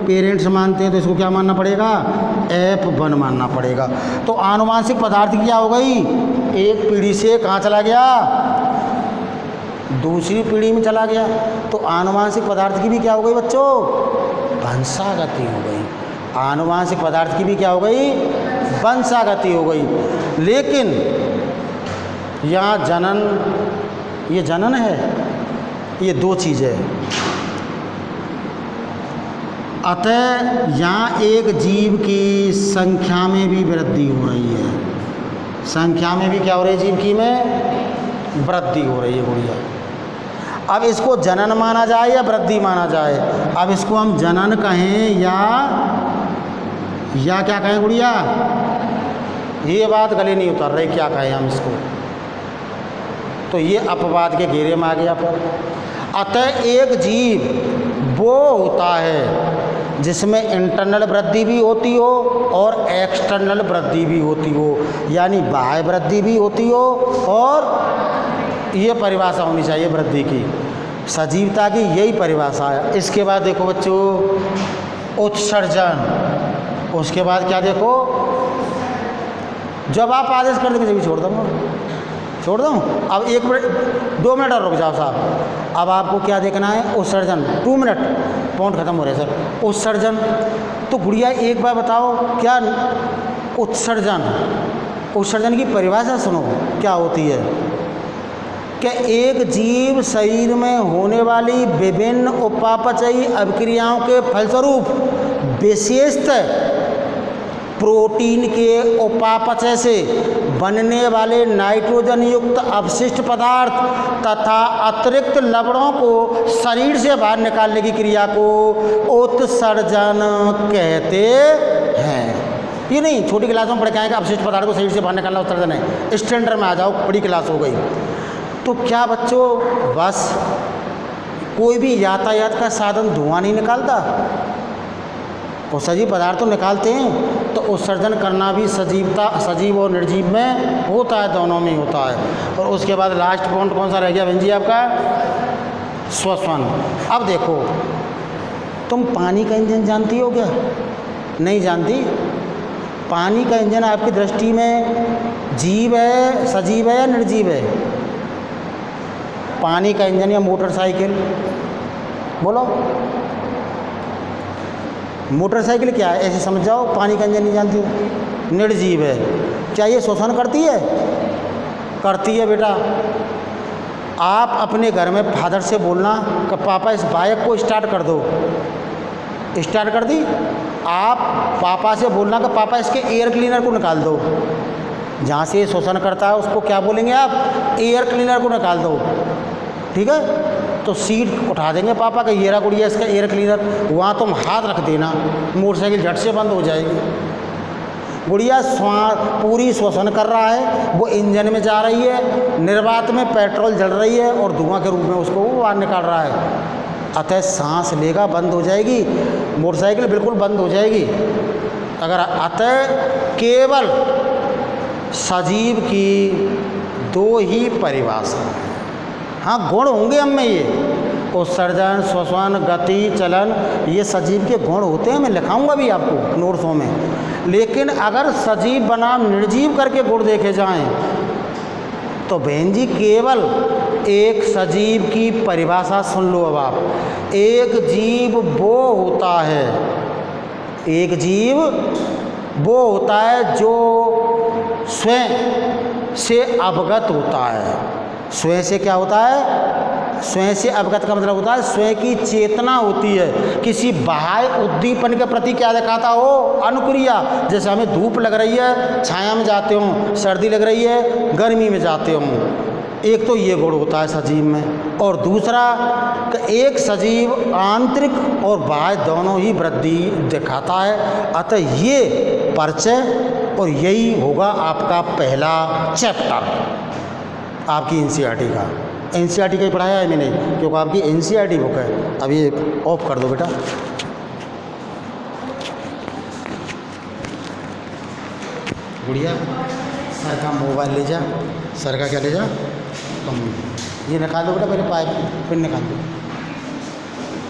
Parents मानते हैं तो इसको क्या मानना पड़ेगा, F1 मानना पड़ेगा। तो आनुवांशिक पदार्थ की क्या हो गई, एक पीढ़ी से कहाँ चला गया, दूसरी पीढ़ी में चला गया। तो आनुवांशिक पदार्थ की भी क्या हो गई बच्चों, वंशागति हो गई। आनुवांशिक पदार्थ की भी क्या हो गई, वंशागति हो गई। लेकिन यहाँ जनन, ये जनन है, ये दो चीज़ें है। अतः यहाँ एक जीव की संख्या में भी वृद्धि हो रही है, संख्या में भी क्या हो रही है, जीव की में वृद्धि हो रही है गुड़िया। अब इसको जनन माना जाए या वृद्धि माना जाए, अब इसको हम जनन कहें या क्या कहें गुड़िया, ये बात गले नहीं उतर रही, क्या कहें हम इसको, तो ये अपवाद के घेरे में आ गया पर। अतः एक जीव वो होता है जिसमें इंटरनल वृद्धि भी होती हो और एक्सटर्नल वृद्धि भी होती हो, यानी बाह्य वृद्धि भी होती हो, और ये परिभाषा होनी चाहिए वृद्धि की, सजीवता की यही परिभाषा है। इसके बाद देखो बच्चों उत्सर्जन, उसके बाद क्या देखो, जब आप आदेश कर देंगे जब छोड़ दूँगा, छोड़ दूँ। अब 1 मिनट 2 मिनट और रुक जाओ साहब। अब आपको क्या देखना है, उत्सर्जन। 2 मिनट, पॉइंट खत्म हो रहे सर। उत्सर्जन, तो गुड़िया एक बार बताओ क्या उत्सर्जन, उत्सर्जन की परिभाषा सुनो क्या होती है, कि एक जीव शरीर में होने वाली विभिन्न उपापचयी अभिक्रियाओं के फलस्वरूप विशेषतः प्रोटीन के उपापचय से बनने वाले नाइट्रोजन युक्त अवशिष्ट पदार्थ तथा अतिरिक्त लवणों को शरीर से बाहर निकालने की क्रिया को उत्सर्जन कहते हैं। ये नहीं छोटी क्लासों में पढ़ के आएगा अवशिष्ट पदार्थ को शरीर से बाहर निकालना उत्सर्जन है, स्टैंडर्ड में आ जाओ, बड़ी क्लास हो गई। तो क्या बच्चों बस कोई भी यातायात का साधन धुआं नहीं निकालता, और सजीव पदार्थ तो निकालते हैं, तो उत्सर्जन करना भी सजीव और निर्जीव में होता है, दोनों में होता है। और उसके बाद लास्ट पॉइंट कौन सा रह गया बहन जी आपका, श्वसन। अब देखो तुम पानी का इंजन जानती हो क्या, नहीं जानती। पानी का इंजन आपकी दृष्टि में जीव है, सजीव है या निर्जीव है, पानी का इंजन या मोटरसाइकिल, बोलो। मोटरसाइकिल क्या है, ऐसे समझ जाओ, पानी का इंजन नहीं जानती हो, निर्जीव है। क्या ये श्वसन करती है, करती है बेटा। आप अपने घर में फादर से बोलना कि पापा इस बाइक को स्टार्ट कर दो, स्टार्ट कर दी। आप पापा से बोलना कि पापा इसके एयर क्लीनर को निकाल दो, जहाँ से ये श्वसन करता है उसको क्या बोलेंगे आप, एयर क्लीनर को निकाल दो, ठीक है। तो सीट उठा देंगे पापा का, ये रहा गुड़िया इसका एयर क्लीनर, वहाँ तुम हाथ रख देना, मोटरसाइकिल झट से बंद हो जाएगी। गुड़िया पूरी श्वसन कर रहा है, वो इंजन में जा रही है, निर्वात में पेट्रोल जल रही है और धुआं के रूप में उसको वो बाहर निकाल रहा है। अतः सांस लेगा बंद हो जाएगी, मोटरसाइकिल बिल्कुल बंद हो जाएगी। अगर अतः केवल सजीव की 2 ही परिभाषा है। हाँ गुण होंगे हम में, ये उत्सर्जन, श्वसन, गति, चलन, ये सजीव के गुण होते हैं, मैं लिखाऊंगा भी आपको नोट्सों में। लेकिन अगर सजीव बनाम निर्जीव करके गुण देखे जाएं तो बहन जी केवल एक सजीव की परिभाषा सुन लो। अब आप, एक जीव वो होता है, एक जीव वो होता है जो स्वयं से अवगत होता है। स्वयं से क्या होता है, स्वयं से अवगत का मतलब होता है स्वयं की चेतना होती है, किसी बाह्य उद्दीपन के प्रति क्या दिखाता हो, अनुक्रिया। जैसे हमें धूप लग रही है, छाया में जाते हो, सर्दी लग रही है, गर्मी में जाते हो। एक तो ये गुण होता है सजीव में, और दूसरा कि एक सजीव आंतरिक और बाह्य दोनों ही वृद्धि दिखाता है। अतः ये परिचय, और यही होगा आपका पहला चैप्टर आपकी एनसीईआरटी का। एनसीईआरटी का ही पढ़ाया है मैंने, क्योंकि आपकी एनसीईआरटी बुक है। अब ये ऑफ कर दो बेटा। गुड़िया सर का मोबाइल ले जा, सर का क्या ले जा, ये निकाल दो बेटा, पहले पाइप पिन निकाल दो।